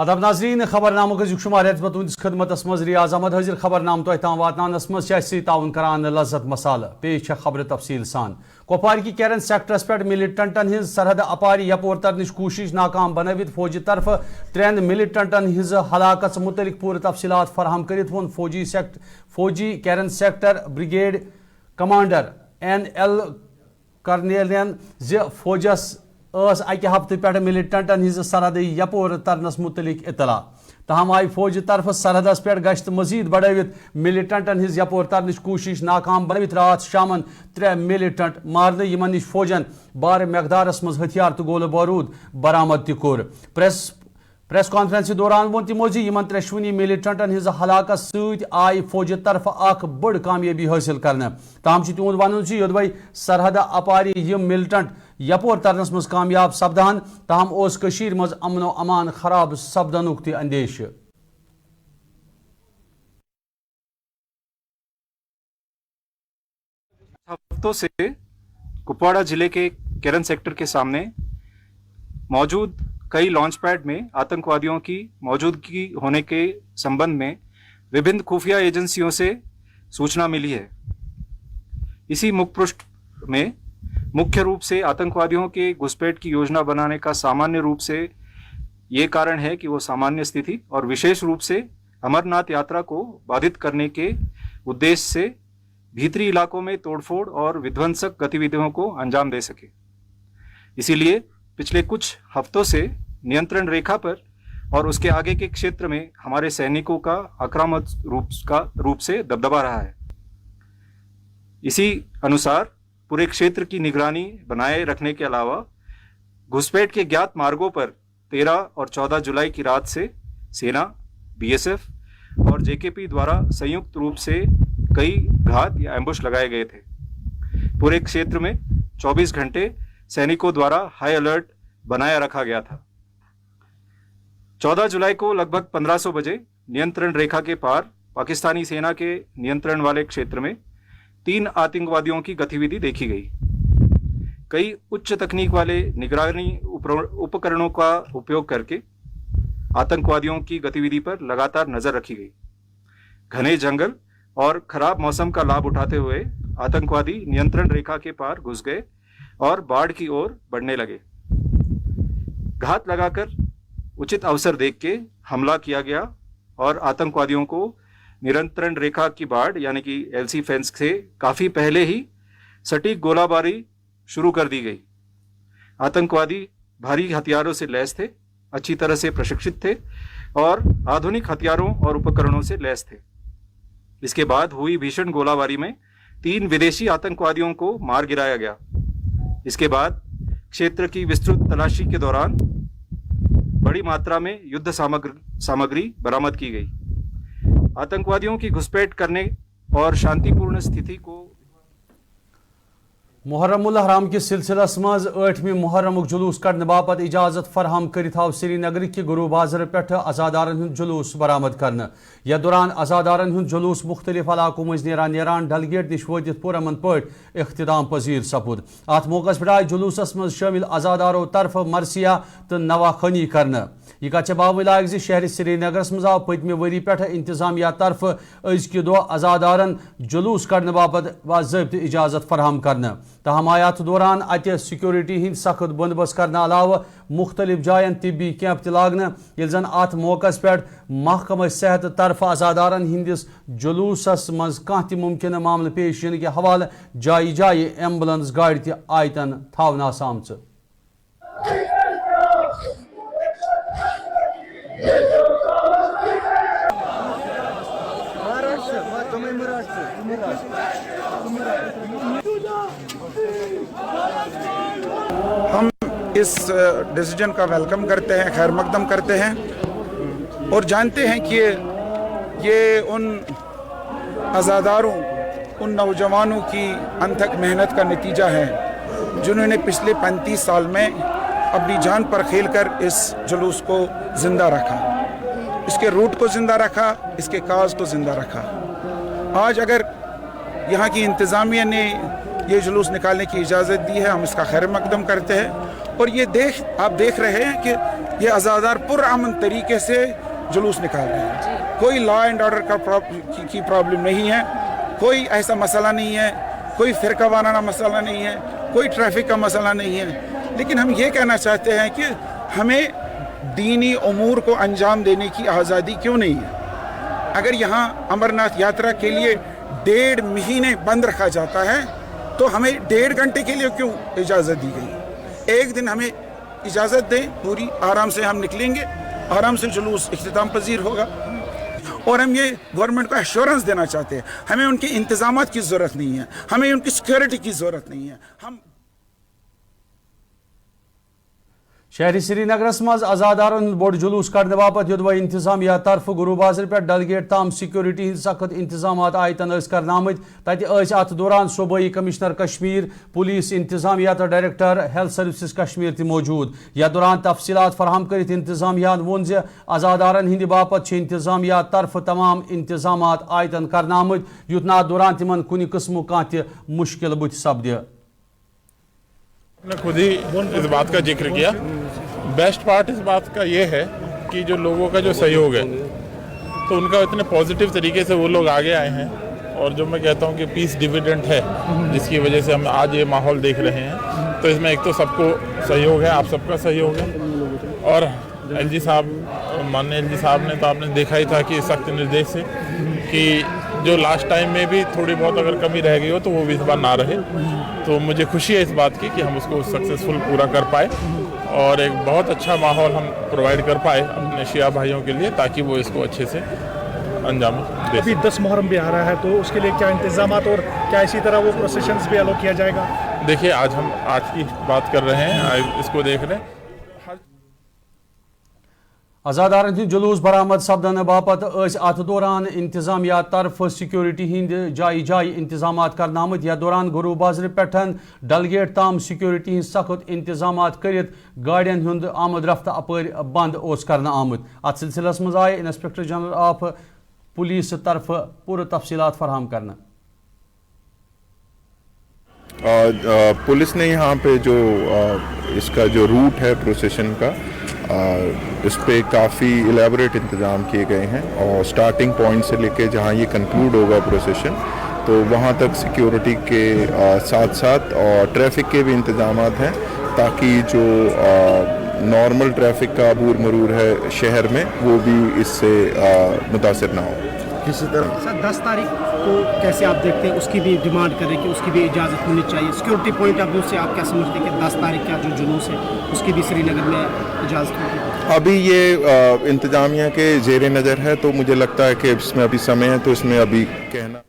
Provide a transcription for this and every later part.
ادب ناظرین خبرنامہ گزیک شمار تہندس خدمت مز ریاض احمد حاضر خبرنامہ تہ تام واتنانس مز تعاون کران لذت مسالہ پیش خبر تفصیل سان کپوار کی کیرن سیکٹرس پہ ملٹنٹن ہز سرحد اپاری یپور ترنچ کوشش ناکام بنوت فوجی طرف 3 ملٹنٹن ہز ہلاکت متعلق پور تفصیلات فراہم کرت ون فوجی Keran sector brigade commander NL کرنیلین فوجس اکہ ہفتہ پہ ملٹنٹن ہز سرحد یپور ترنس متعلق اطلاع تاہم آئی فوج طرف سرحدس پہ گشت مزید بڑھوت ملٹنٹن ہز یپور ترنچ کوشش ناکام بنوت رات شامن 3 ملٹنٹ مارنے یمن نش فوجن بار مقدارس مز ہتھیار تو گولہ بارود برآمد تہ کور پریس کانفرنس دوران ون تمو یمن ترشونی ملٹنٹن ہز ہلاکت ست آئی فوج طرف اخ بڑ کامیابی حاصل کرنے تاہم تہد ون یودوے سرحد اپاری یم ملٹنٹ یپور ترنس مز کامیاب سپدان تاہم اس کشیر مز امن و امان خراب سپدنک تہ اندیش ہفتوں سے کپواڑہ ضلع کے کیرن سیکٹر کے سامنے موجود کئی لانچ پیڈ میں آتنکوادیوں کی موجودگی ہونے کے سمبند میں وبھن خفیہ ایجنسیوں سے سوچنا ملی ہے. اسی مکھ پرشٹ میں مکھیہ روپ سے آتنکوادیوں کے گھسپیٹ کی یوجنا بنانے کا سامانیہ روپ سے یہ کارن ہے کہ وہ سامانیہ استھتی اور وشیش روپ سے امرناتھ یاترا کو بادھت کرنے کے ادیش سے بھیتری علاقوں میں توڑ پھوڑ اور ودھونسک گتیویدھیوں کو انجام دے سکے. اسی لیے پچھلے کچھ ہفتوں سے نینترن ریکھا پر اور اس کے آگے کے کھیتر میں ہمارے سینکوں کا آکرمک روپ سے دبدبہ رہا ہے. اسی انوسار پورے کھیتر کی نگرانی بنائے رکھنے کے علاوہ گھسپیٹ کے گیات مارگوں پر 13 اور 14 جولائی کی رات سے سینا BSF اور JKP دوارا سیونکت روپ سے کئی گھات یا ایمبوش لگائے گئے تھے. پورے کھیتر میں 24 گھنٹے سینکوں دوارا ہائی الرٹ بنایا رکھا گیا تھا. 14 جولائی کو لگ بھگ 1500 بجے نینترن ریکھا کے پار پاکستانی سینا کے نینترن والے کھیتر میں 3 آتنکوادیوں کی گتیویدھی دیکھی گئی. کئی اچ تکنیک والے نگرانی اپکرنوں کا اپیوگ کر کے آتنکوادیوں کی گتیویدھی پر لگاتار نظر رکھی گئی. گھنے جنگل اور خراب موسم کا لابھ اٹھاتے ہوئے آتنکوادی نینترن ریکھا کے پار گھس گئے اور باڑھ کی اور بڑھنے لگے. گھات لگا کر اچت اوسر دیکھ کے حملہ کیا گیا اور آتنکوادیوں کو نینترن ریکھا کی باڑھ یعنی کہ LC فینس سے کافی پہلے ہی سٹیک گولہ باری شروع کر دی گئی. آتنکوادی بھاری ہتھیاروں سے لیس تھے, اچھی طرح سے پرشکشت تھے اور آدھونک ہتھیاروں اور اپکرنوں سے لیس تھے. اس کے بعد ہوئی بھیشن گولہ باری میں 3 ودیشی آتنکوادیوں کو مار گرایا گیا. اس کے بعد کھیتر کی وسترت تلاشی کے دوران بڑی ماترا میں یدھ سامگری برآمد کی گئی. آتنکوادیوں کی گھسپیٹ کرنے اور شانتی پورن استھتی کو محرم الحرام کس سلسلس مز 8ویں محرم جلوس کڑنے باپت اجازت فراہم کرت آو سری نگر کہ گرو بازر پہ عزادارن ہند جلوس برآمد کرنے. یا دوران عزادارن ہند جلوس مختلف علاقوں مز نیران ڈل گیٹ نش واتت پورامن پٹ اختتام پذیر سپود. ات موقع پہ آئی جلوسس مز شامل عزاداروں طرف مرثیہ تو نواخانی کرنے. یہ کت باول لائق شہر سری نگرس مز آو پتمہ وری پہ انتظامیہ طرف ازکہ دہ عزادارن جلوس کڑنے باپت باضابطہ اجازت فراہم کرنے. تاہم آیات دوران اتہ سیکورٹی ہند سخت بندوبست کرنے علاوہ مختلف جائن طبی کیمپ لاگنے یل زن ات موقع پہ محکمہ صحت طرف عزادارن ہندس جلوسس مز کھانا تہ ممکنہ معاملہ پیش ین کے حوالہ جائیں جائیں ایمبولینس گاڑی تہ آیتن تھونہ آمژ. ہم اس ڈیسیجن کا ویلکم کرتے ہیں, خیر مقدم کرتے ہیں اور جانتے ہیں کہ یہ ان عزاداروں, ان نوجوانوں کی انتھک محنت کا نتیجہ ہے جنہوں نے پچھلے 35 سال میں اپنی جان پر کھیل کر اس جلوس کو زندہ رکھا, اس کے روٹ کو زندہ رکھا, اس کے کاز کو زندہ رکھا. آج اگر یہاں کی انتظامیہ نے یہ جلوس نکالنے کی اجازت دی ہے, ہم اس کا خیر مقدم کرتے ہیں. اور یہ آپ دیکھ رہے ہیں کہ ये अज़ादार पुरअमन तरीके से जुलूस निकाल रहे हैं। कोई लॉ एंड ऑर्डर की प्रॉब्लम नहीं है, कोई ऐसा मसला नहीं है, कोई फ़िरका वाराना मसला नहीं है, कोई ट्रैफिक का मसला नहीं है। लेकिन हम ये कहना चाहते हैं कि हमें दीनी उमूर को अंजाम देने की आज़ादी क्यों नहीं है? अगर यहाँ अमरनाथ यात्रा के लिए 1.5 महीने बंद रखा जाता है तो हमें 1.5 घंटे के लिए क्यों इजाज़त दी गई? एक दिन हमें इजाज़त दें, पूरी आराम से हम निकलेंगे, आराम से जुलूस इख्तिताम पजीर होगा। और हम ये गवर्नमेंट को एश्योरेंस देना चाहते हैं, हमें उनके इंतजामात की ज़रूरत नहीं है, हमें उनकी सिक्योरिटी की ज़रूरत नहीं है। हम शहरी श्रीनगरस मज आज़ादारन बोड़ जुलूस कड़ने बापत युदवा इंतजामिया तरफ गुरु बाजार पे डलगेट ताम सिक्योरिटी हंद सख्त इंतजामात आयतन कर आमत तत अत दौरान सूबाई कमिश्नर कश्मीर पुलिस इंतजामिया तो डायरेक्टर हेल्थ सर्विसेज कश्मीर ति मौजूद। या दौरान तफसीलात फराहम कर इंतजामिया वोन जे आज़ादारन हंद बापत इंतजामिया तरफ तमाम इंतजामात आयतन कर आमत युत ना दौरान तिमन कुन किस्म कह मुश्किल बुथ सपद। ने खुद ही इस बात का जिक्र किया। बेस्ट पार्ट इस बात का ये है कि जो लोगों का जो सहयोग है तो उनका इतने पॉजिटिव तरीके से वो लोग आगे आए हैं, और जो मैं कहता हूँ कि पीस डिविडेंड है जिसकी वजह से हम आज ये माहौल देख रहे हैं। तो इसमें एक तो सबको सहयोग है, आप सबका सहयोग है, और एलजी साहब माननीय एलजी साहब ने तो आपने देखा ही था कि सख्त निर्देश से कि जो लास्ट टाइम में भी थोड़ी बहुत अगर कमी रह गई हो तो वो भी इस बार ना रहे। तो मुझे खुशी है इस बात की कि हम उसको सक्सेसफुल पूरा कर पाए और एक बहुत अच्छा माहौल हम प्रोवाइड कर पाए अपने शिया भाइयों के लिए, ताकि वो इसको अच्छे से अंजाम दे। अभी 10 मुहर्रम भी आ रहा है, तो उसके लिए क्या इंतजामात और क्या इसी तरह वो प्रोसेशंस भी अलो किया जाएगा? देखिए, आज हम आज की बात कर रहे हैं, इसको देख रहे हैं। आज़ादारन हंद जुलूस बरामद सपदन बापत अत दौरान इंतजामिया तरफ सिक्योरिटी हंद जाई जाई इंतजामात कर आमत। या दौरान गुरु बाजार पे डलगेट ताम सिक्योरिटी हंद सख्त इंतजामात करित गाड़ियन हंद आमद रफ्त अपर बंद कर आमत। अत सिलसिलस मज आए इंस्पेक्टर जनरल ऑफ पुलिस तरफ पूरे तफसीलात फराहम करना। पुलिस ने यहाँ पे जो इसका जो रूट है प्रोसेशन का, इस पे काफ़ी इलेबोरेट इंतज़ाम किए गए हैं, और स्टार्टिंग पॉइंट से लेके जहाँ ये कंक्लूड होगा प्रोसेशन, तो वहाँ तक सिक्योरिटी के साथ साथ और ट्रैफिक के भी इंतज़ामात हैं, ताकि जो नॉर्मल ट्रैफिक का अबूर मरूर है शहर में वो भी इससे मुतासिर ना हो। किसी तरह सर 10 तारीख को कैसे आप देखते हैं, उसकी भी डिमांड करें कि उसकी भी इजाज़त होनी चाहिए? सिक्योरिटी पॉइंट ऑफ व्यू से आप क्या समझते हैं कि 10 तारीख का जो जुलूस है उसकी भी श्रीनगर में इजाज़त होगी? अभी ये इंतजामिया के ज़ेरे नज़र है, तो मुझे लगता है कि इसमें अभी समय है, तो इसमें अभी कहना।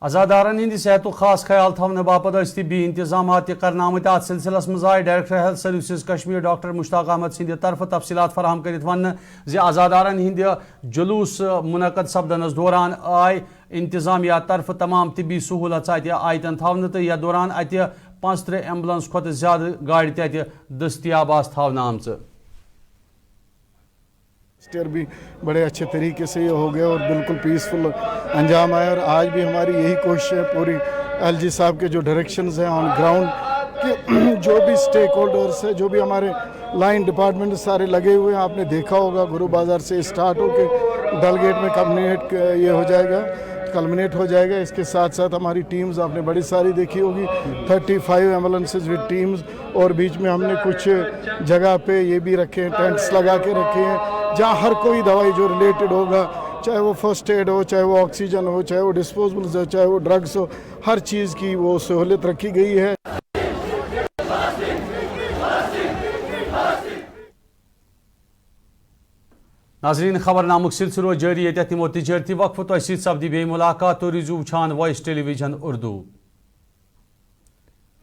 आज़ादारन हंद सेहत खास ख्याल थवन बापत तिबी इंतजामात कर आमत। अत सिलसिलस मज आए director health services Kashmir doctor Mushtaq Ahmed Sindh तरफ तफसीलात फराहम कर वन जे आज़ादारन हंद जुलूस मुनक़द सपदनस दौरान आय इंतजामिया तरफ तमाम तिबी सहूलत आयतन थवन, तो या दौरान अत 35 एम्बुलेंस खुद ज्यादा गाड़ी तत दस्तियाब थवन आमच। स्टेयर भी बड़े अच्छे तरीके से ये हो गया और बिल्कुल पीसफुल अंजाम आया। और आज भी हमारी यही कोशिश है, पूरी एलजी साहब के जो डायरेक्शंस हैं ऑन ग्राउंड के, जो भी स्टेक होल्डर्स है, जो भी हमारे लाइन डिपार्टमेंट सारे लगे हुए हैं, आपने देखा होगा गुरु बाजार से स्टार्ट होकर डलगेट में कल्मिनेट हो जाएगा। इसके साथ साथ हमारी टीम्स आपने बड़ी सारी देखी होगी, 35 एम्बुलेंसेज विद टीम्स, और बीच में हमने कुछ जगह पे ये भी रखे हैं, टेंट्स लगा के रखे हैं, जहाँ हर कोई दवाई जो रिलेटेड होगा, चाहे वो फर्स्ट एड हो, चाहे वो ऑक्सीजन हो, चाहे वो डिस्पोजेबल्स हो, चाहे वो ड्रग्स हो, हर चीज़ की वो सहूलियत रखी गई है। नाजरीन, खबरनामुक सिलसिलो जारी ये तिमो तिजारती वक्फ तो सपदी बे मुलाकात तो रिजू छान वॉइस टेलीविजन उर्दू।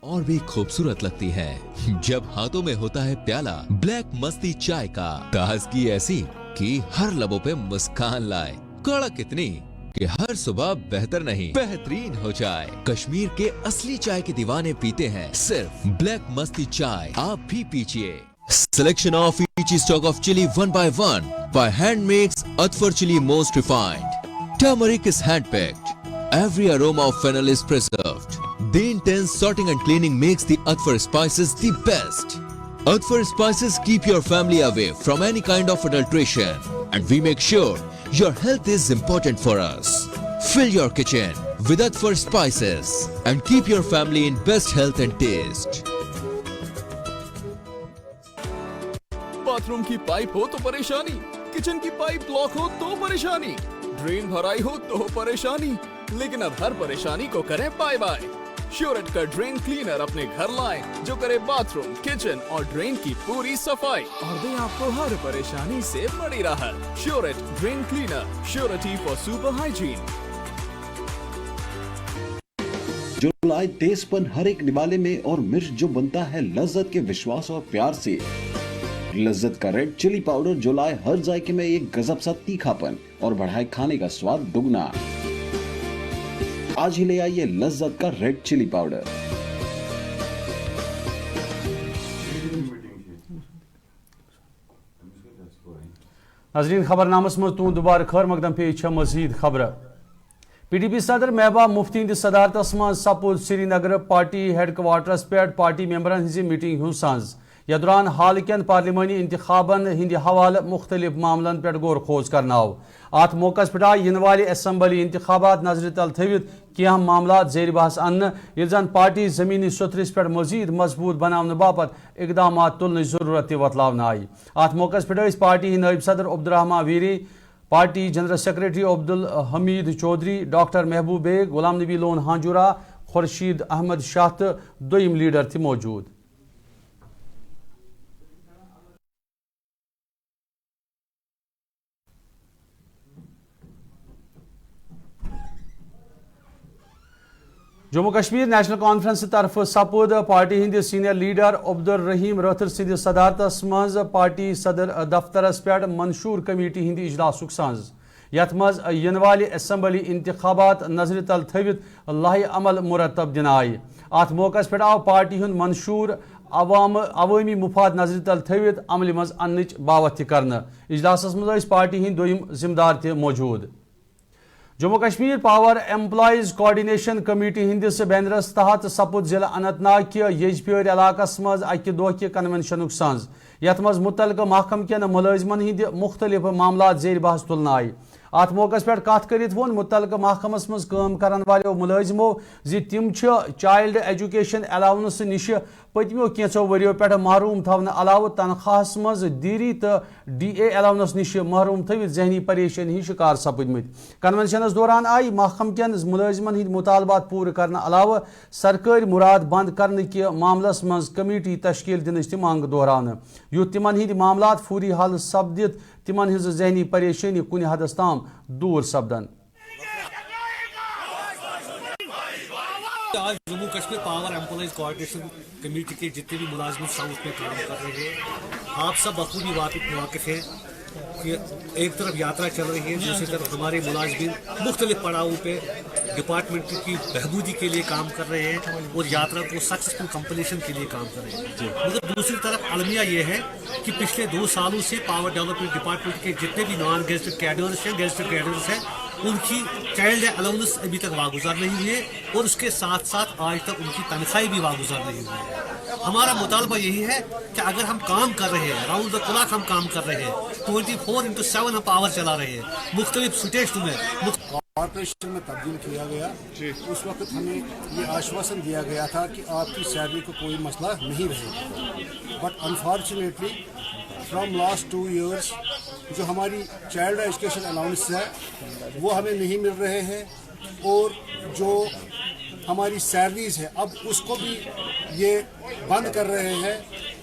और भी खूबसूरत लगती है जब हाथों में होता है प्याला ब्लैक मस्ती चाय का। ताजगी ऐसी कि हर लबों पे मुस्कान लाए, कड़क इतनी कि हर सुबह बेहतर नहीं बेहतरीन हो जाए। कश्मीर के असली चाय के दीवाने पीते हैं सिर्फ ब्लैक मस्ती चाय, आप भी पीजिए। Selection of each stock of chili one by one by hand makes Atfar chili most refined. Turmeric is hand picked. Every aroma of fennel is preserved. The intense sorting and cleaning makes the Atfar spices the best. Earthful Spices keep your family away from any kind of adulteration, and we make sure your health is important for us. Fill your kitchen with Earthful Spices and keep your family in best health and taste. Bathroom की pipe हो तो परेशानी, kitchen की pipe block हो तो परेशानी, drain भराई हो तो परेशानी, लेकिन अब हर परेशानी को करें बाय बाय। श्योरेट का ड्रेन क्लीनर अपने घर लाएं, जो करे बाथरूम, किचन और ड्रेन की पूरी सफाई और दे आपको हर परेशानी से बड़ी राहत। Sureit drain cleaner, surety for super hygiene. जो लाए तेजपन हर एक निवाले में और मिर्च जो बनता है लज्जत के विश्वास और प्यार से। लज्जत का रेड चिली पाउडर जो लाए हर जायके में एक गजब सा तीखापन और बढ़ाए खाने का स्वाद दुगना। आज ही ले आइए लज्जत का रेड चिली पाउडर। नाज़रीन खबरनामस मज तुंद दुबारा खैर मकदम पेश मजीद खबर। PDP सदर महबूबा मुफ्ती हंदिस सदारतस मज सपुद श्रीनगर पार्टी हेडक्वार्टरस पे पार्टी मेंबरन हज मीटिंग हुंद सांझ। यह दौरान हाल कन पार्लिमानी इंतखाबन हिंद हवाले मुख्तलिफ मामलन पे गौर खोज करना आव। अत मौके पे आए इन वाले असम्बली इंतखाबात नजर तल थवित कह मामला जेर बहस अन्न ये जन पार्टी जमीनी सुथरिस पे मजीद मजबूत बनाने बापत इकदाम तुलने जरूरत वतलावन आई। अत मौके पे पार्टी नायब सदर Abdurrahman Veeri, party general secretary Abdul Hamid Chaudhary, doctor Mehboob Beg, Ghulam Nabi Lone Hanjura, Khursheed Ahmad Shah तो दोयम लीडर थे मौजूद। जम्मू कश्मीर नेशनल कॉन्फ्रेंस तरफ सपुद पार्टी हिंद सीनियर लीडर अब्दुल रहीम रथर सिंध सदारतस मज पार्टी सदर दफ्तरस पे मंशूर कमेटी हिंद इजलास सांझ। यथ मज इन वाले असम्बली इंतखाबात नजर तल थवित लाहे अमल मुरतब दिन आय। अत मौके पे आव पार्टी हुंद मंशूर अवामी मुफाद नजर तल थवित अमल मज अन्नच बावत कर। इजलास मज पार्टी हिंद दोयम जिम्मेदार थे मौजूद। Jammu Kashmir power employees coordination committee हिंदिस बैनरस तहत सपुद जिला अनंतनाग के यजप्योर इलाकस मज अकि दोह के कन्वेंशन सांझ। यथ मज मुतलका महकम कन मुलाजिमन हिंद मुख्तलिफ मामला जेर बहस तुलन आय। अत मौके पे कत करित वोन मुतलका महकमस मज काम करन वाले मुलाजिमो तिम चाइल्ड एजुकेशन अलाउंस निश पतमो कैंचो वरियो पे महरूम थवन अलाव तनख्वाहस मज देरी तो DA अलाउंस निश महरूम थवित जहनी परेशानी ही शिकार सपदमित। कन्वेंशनस दौरान आई महकम कन मुलाजिमन हिंद मुतालबात पूरे करने अलाव सरकारी मुराद बंद करने के मामलस मज कमेटी तश्कील दिन मांग दोहरान युत तिमन हिंद मामलात फूरी हल सपदित तिमन हिंज जहनी परेशानी कुन हदस ताम दूर सपदन। आज Jammu Kashmir power employees coordination committee के जितने भी मुलाजिम साउथ में काम कर रहे हैं, आप सब बखूबी वाकिफ हैं कि एक तरफ यात्रा चल रही है, दूसरी तरफ हमारे मुलाजिम मुख्तलिफ पड़ावों पे डिपार्टमेंट की बहबूदी के लिए काम कर रहे हैं और यात्रा को सक्सेसफुल कंप्लीशन के लिए काम कर रहे हैं। मगर दूसरी तरफ अलमिया ये है कि पिछले 2 सालों से पावर डेवलपमेंट डिपार्टमेंट के जितने भी नॉन गेजेटेड कैडर्स हैं उनकी चाइल्ड अलाउंस अभी तक वागुजार नहीं हुई है और उसके साथ साथ आज तक उनकी तनख्वाही भी वागुजार नहीं हुई है। हमारा मुतालबा यही है कि अगर हम काम कर रहे हैं, राउंड द क्लॉक हम काम कर रहे हैं, 24/7 हम पावर चला रहे हैं, मुख्तलिफ स्टेट्स में कॉर्पोरेशन में तब्दील किया गया। उस वक्त हमें ये आश्वासन दिया गया था कि आपकी सैलरी को कोई मसला नहीं रहेगा, but unfortunately from last 2 years जो हमारी चाइल्ड एजुकेशन अलाउंस है वो हमें नहीं मिल रहे हैं और जो हमारी सैलरीज है अब उसको भी ये बंद कर रहे हैं,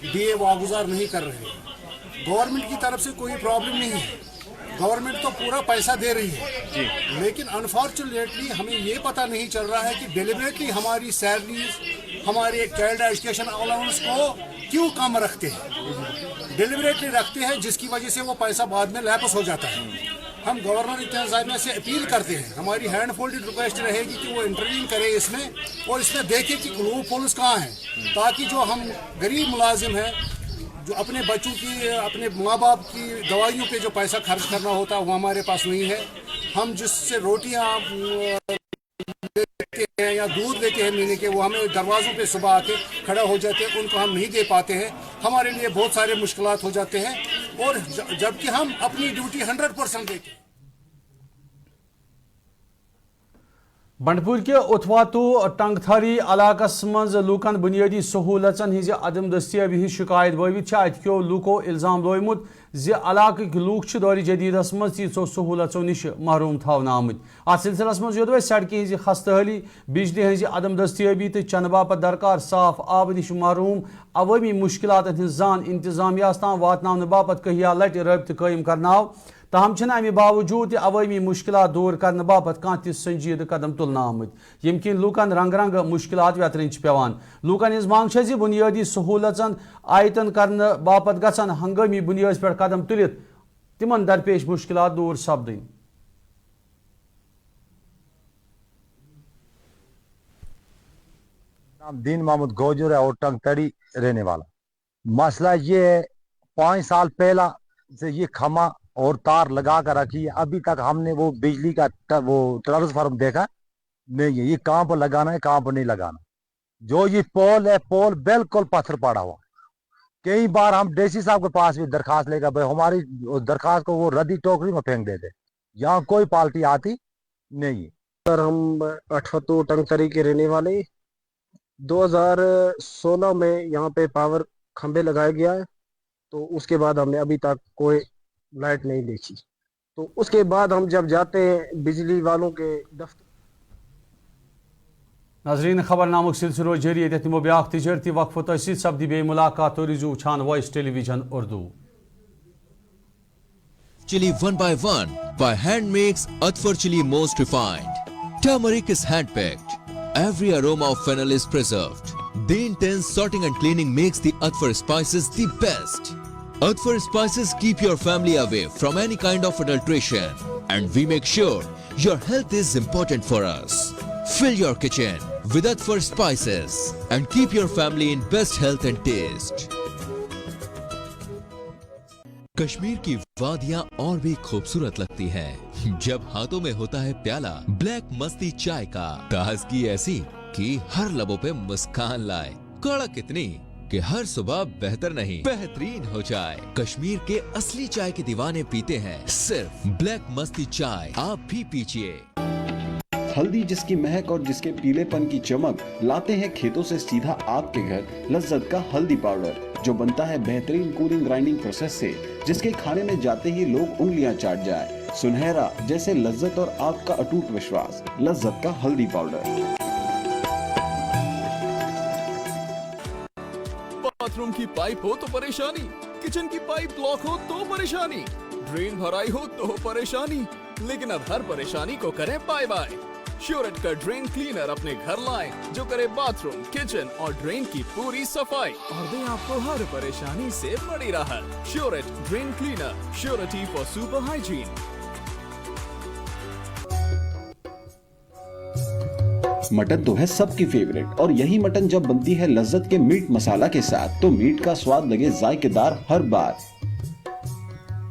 DA वागुजार नहीं कर रहे हैं। गवर्नमेंट की तरफ से कोई प्रॉब्लम नहीं है, गवर्नमेंट तो पूरा पैसा दे रही है, लेकिन अनफॉर्चुनेटली हमें ये पता नहीं चल रहा है कि डेलिबरेटली हमारी सैलरीज हमारे चाइल्ड एजुकेशन अलाउंस को क्यों कम रखते हैं, डेलिबरेटली रखते हैं, जिसकी वजह से वो पैसा बाद में लैप्स हो जाता है। हम गवर्नर इंतजामिया से अपील करते हैं, हमारी हैंड फोल्डेड रिक्वेस्ट रहेगी कि वो इंटरवीन करे इसमें और इसमें देखे कि लूप होल्स कहाँ हैं, ताकि जो हम गरीब मुलाजिम हैं जो अपने बच्चों की अपने माँ बाप की दवाइयों पे जो पैसा खर्च करना होता है वो हमारे पास नहीं है। हम जिससे रोटियाँ लेते हैं या दूध लेते हैं महीने के, वो हमें दरवाज़ों पे सुबह आके खड़ा हो जाते हैं, उनको हम नहीं दे पाते हैं। हमारे लिए बहुत सारे मुश्किलात हो जाते हैं, और जबकि हम अपनी ड्यूटी 100% देते हैं। बंडपुर के उथवातु टंगथारी इलाकस मज लूकन बुनियादी सहूलतन हिज अदम दस्तियाबी हिज शिकायत बवित अतको लूको इल्जाम लोमुत इलाक लूक दौर जदीदस मज तीसो सहूलतों निश महरूम थावन आमुत। अत सिलसिलस मज योदवे सड़कें हिज खस्तहली, बिजली हिज अदम दस्तियाबी तो चन बापत दरकार साफ आब निश महरूम अवामी मुश्किलात हिज जान इंतजामिया ताम वातन बापत कहिया लट रब्त कायम करनाव। तहम अमि बावजूद अवामी मुश्किलात दूर करने बापत कह संजीद कदम तुलना आमुत, यम किन लूकन रंग रंग मुश्किलात व्यतरन पेवान। लूकन हिज मांग छ बुनियादी सहूलतन आयतन करने बापत गसन हंगामी बुनियाद पे कदम तुलित तिमन दरपेश मुश्किलात दूर सपदन। नाम दीन मोहम्मद गोजर है और टंगतड़ी रहने वाला। मसला ये है, 5 साल पहला से ये खमा और तार लगा कर रखी है, अभी तक हमने वो बिजली का वो ट्रांसफार्मर देखा नहीं है। ये कहाँ पर लगाना है, कहाँ पर नहीं लगाना। जो ये पोल है, पोल बिल्कुल पत्थर पड़ा हुआ। कई बार हम डीसी साहब के पास भी दरखास्त लेकर भाई हमारी दरखास्त को वो रद्दी टोकरी में फेंक देते, यहाँ कोई पार्टी आती नहीं है। सर हम अठवतो टंगतरी के रहने वाले, 2016 में यहाँ पे पावर खंबे लगाया गया है, तो उसके बाद हमने अभी तक कोई लाइट नहीं देखी। तो उसके बाद हम जब जाते हैं बिजली वालों के दफ्तर। नाजरीन खबरनामुक सिलसिलो जारी तमो ब्या तजारती वक्फ तसी सपदी बे मुलाकात तो रिजू छान voice television Urdu. Chili one by hand makes Atfar chili most refined. Turmeric is hand picked. Every aroma of fennel is preserved. The intense sorting and cleaning makes the Atfar spices the best. Atfar spices keep your family away from any kind of adulteration, and we make sure your health is important for us. Fill your kitchen with Atfar spices and keep your family in best health and taste. Kashmir की वादियां और भी खूबसूरत लगती हैं जब हाथों में होता है प्याला ब्लैक मस्ती चाय का। ताजगी ऐसी कि हर लबों पे मुस्कान लाए, कड़क इतनी कि हर सुबह बेहतर नहीं बेहतरीन हो जाए। कश्मीर के असली चाय के दीवाने पीते हैं सिर्फ ब्लैक मस्ती चाय, आप भी पीजिए। हल्दी जिसकी महक और जिसके पीलेपन की चमक लाते हैं खेतों से सीधा आपके घर लज्जत का हल्दी पाउडर, जो बनता है बेहतरीन कूलिंग ग्राइंडिंग प्रोसेस से, जिसके खाने में जाते ही लोग उंगलियां चाट जाए। सुनहरा जैसे लज्जत और आपका अटूट विश्वास, लज्जत का हल्दी पाउडर। बाथरूम की पाइप हो तो परेशानी, किचन की पाइप ब्लॉक हो तो परेशानी, ड्रेन भराई हो तो परेशानी, लेकिन अब हर परेशानी को करें बाय बाय। श्योरेट का ड्रेन क्लीनर अपने घर लाएं, जो करे बाथरूम, किचन और ड्रेन की पूरी सफाई और दे आपको हर परेशानी से बड़ी राहत। Sureit drain cleaner, surety for super hygiene. Mutton तो है सबकी फेवरेट, और यही मटन जब बनती है लज्जत के मीट मसाला के साथ, तो मीट का स्वाद लगे जायकेदार हर बार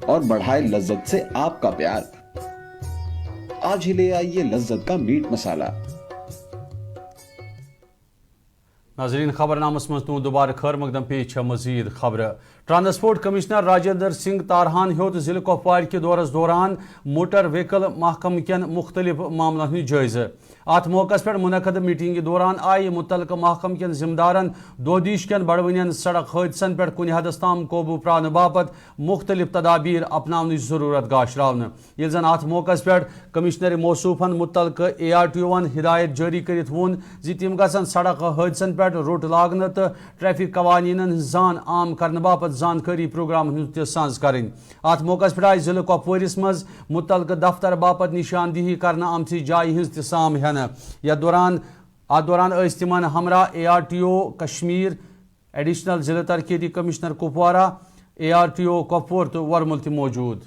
और बढ़ाए लज्जत से आपका प्यार। आज ही ले आइए लज्जत का मीट मसाला। नाजरीन खबरनामस मज तुम दोबारा खैर मकदम पेश मजीद खबर। ट्रांसपोर्ट कमिश्नर राजेंद्र सिंह तारहान हेत जिले कुपवार के दौरस दौरान मोटर व्हीकल महकम कन मुख्तलिफ मामलों हज जायज़। अत मौके पर मुनक़द मीटिंग के दौरान आय मुतलका महकम कन जिम्मेदारन दोदिश कन बड़वन सड़क हादसन पर कुन हदस ताम काबू पाने बापत मुख्तलिफ तदाबीर अपनाने जरूरत गाशरावन। ये जन अत मौके पर कमिश्नर मौसूफन मुतलका ARTOन हिदायत जारी कर वोन तिम गसन सड़क हादसन पर रुट लागन तो ट्रैफिक कवानीन जान आम करने बापत जानकारी प्रोग्राम सांझ करें। अत मौके पर आय जिले कुपवारिस मज मुतलका दफ्तर बापत निशानदेही करने आमत जाय हज साम हेन। अत दौरान तिमन हमरा ARTO कश्मीर, एडिशनल जिला तरक्याती कमिश्नर कुपवारा, ARTO कुपवार तो वरमुल मौजूद।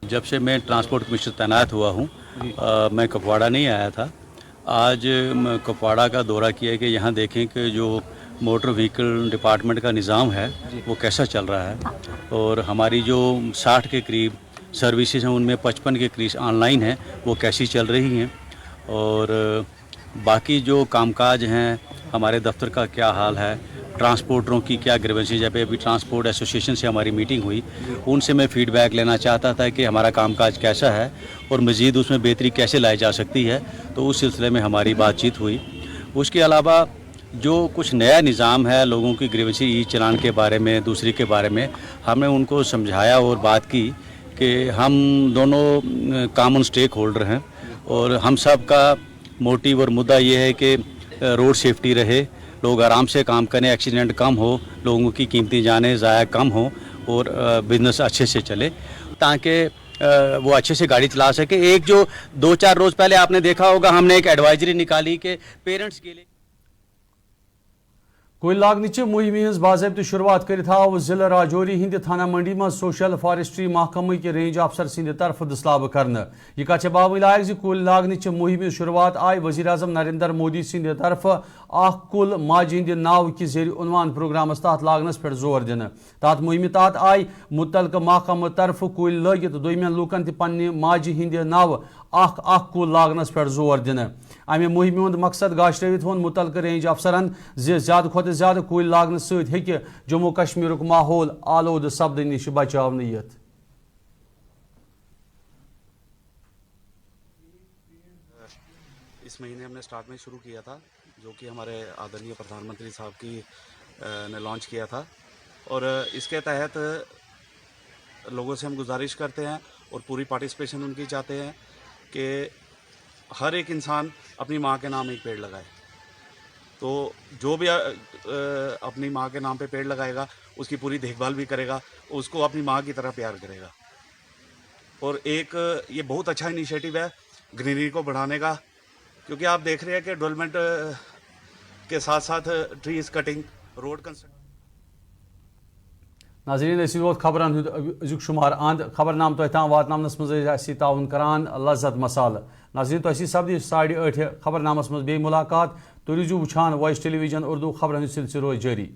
जब से मैं ट्रांसपोर्ट कमिश्नर तैनात हुआ हूँ, मैं कुपवाड़ा नहीं आया था। आज कुपवाड़ा का दौरा किया कि यहाँ देखें कि जो मोटर व्हीकल डिपार्टमेंट का निज़ाम है वो कैसा चल रहा है, और हमारी जो 60 के करीब सर्विसेज हैं उनमें 55 के करीब ऑनलाइन हैं, वो कैसी चल रही हैं, और बाकी जो कामकाज हैं हमारे दफ्तर का क्या हाल है, ट्रांसपोर्टरों की क्या ग्रीवेंसेज है। अभी ट्रांसपोर्ट एसोसिएशन से हमारी मीटिंग हुई, उनसे मैं फ़ीडबैक लेना चाहता था कि हमारा कामकाज कैसा है और मज़ीद उसमें बेहतरी कैसे लाई जा सकती है, तो उस सिलसिले में हमारी बातचीत हुई। उसके अलावा जो कुछ नया निज़ाम है लोगों की ग्रीवेंसी ई चलान के बारे में, दूसरी के बारे में, हमने उनको समझाया और बात की कि हम दोनों कॉमन स्टेक होल्डर हैं और हम सब का मोटिव और मुद्दा ये है कि रोड सेफ्टी रहे, लोग आराम से काम करें, एक्सीडेंट कम हो, लोगों की कीमती जानें ज़ाया कम हो और बिज़नेस अच्छे से चले, ताकि वो अच्छे से गाड़ी चला सके। एक जो 2-4 रोज़ पहले आपने देखा होगा, हमने एक एडवाइजरी निकाली कि पेरेंट्स के लिए कुल लागनिचे मुहिम हज बाज़ाब्त शुरुआत कर जिला राजौरी हिंद थाना मंडी में सोशल फॉरेस्ट्री महकमे के रेंज अफसर सिंद तरफ दस्ताब करने। यह कथ बाबिल आयक कुल लागनिचे मुहिम शुरुआत आई वज़ीर आज़म नरेंद्र मोदी सिंद तरफ आख कुल माज हिंद नाव कि ज़ेर उन्वान प्रोग्रामस तहत लागनस पे जोर दिन। तहत मुहिम तहत आई मुतलक महकमे तरफ कुल लगित दोयमें लूकन तन्ने माज हिंद नाव आख कुल लागनस पे जोर दिन। अमे मुहिम हुंद मकसद गाशरवित वोन मुतलक रेंज अफसरन ज्यादा खोत ज्यादा कुल लागन सत्य जम्मू कश्मीर माहौल आलूद सपद नश बचाव यत। इस महीने हमने स्टार्ट में शुरू किया था, जो कि हमारे आदरणीय प्रधानमंत्री साहब की ने लॉन्च किया था, और इसके तहत लोगों से हम गुजारिश करते हैं और पूरी पार्टिसिपेशन उनकी चाहते हैं कि हर एक इंसान अपनी माँ के नाम एक पेड़ लगाए। तो जो भी अपनी माँ के नाम पे पेड़ लगाएगा उसकी पूरी देखभाल भी करेगा, उसको अपनी माँ की तरह प्यार करेगा। और एक ये बहुत अच्छा इनिशिएटिव है ग्रीनरी को बढ़ाने का, क्योंकि आप देख रहे हैं कि डेवलपमेंट के साथ साथ ट्रीज कटिंग, रोड कंस्ट्रक्शन। नाज़रीन खबरन अजुक शुमार अंद खबरनाम तो ताम वातनामनस मज़ ताउन करान लज़्ज़त मसाल। नाज़रीन तो सपद 8:30 खबरनामस मज़ बे मुलाकात। तो रूजू वुछान वॉइस टेलीविजन उर्दू खबरन सिलसिलो जारी।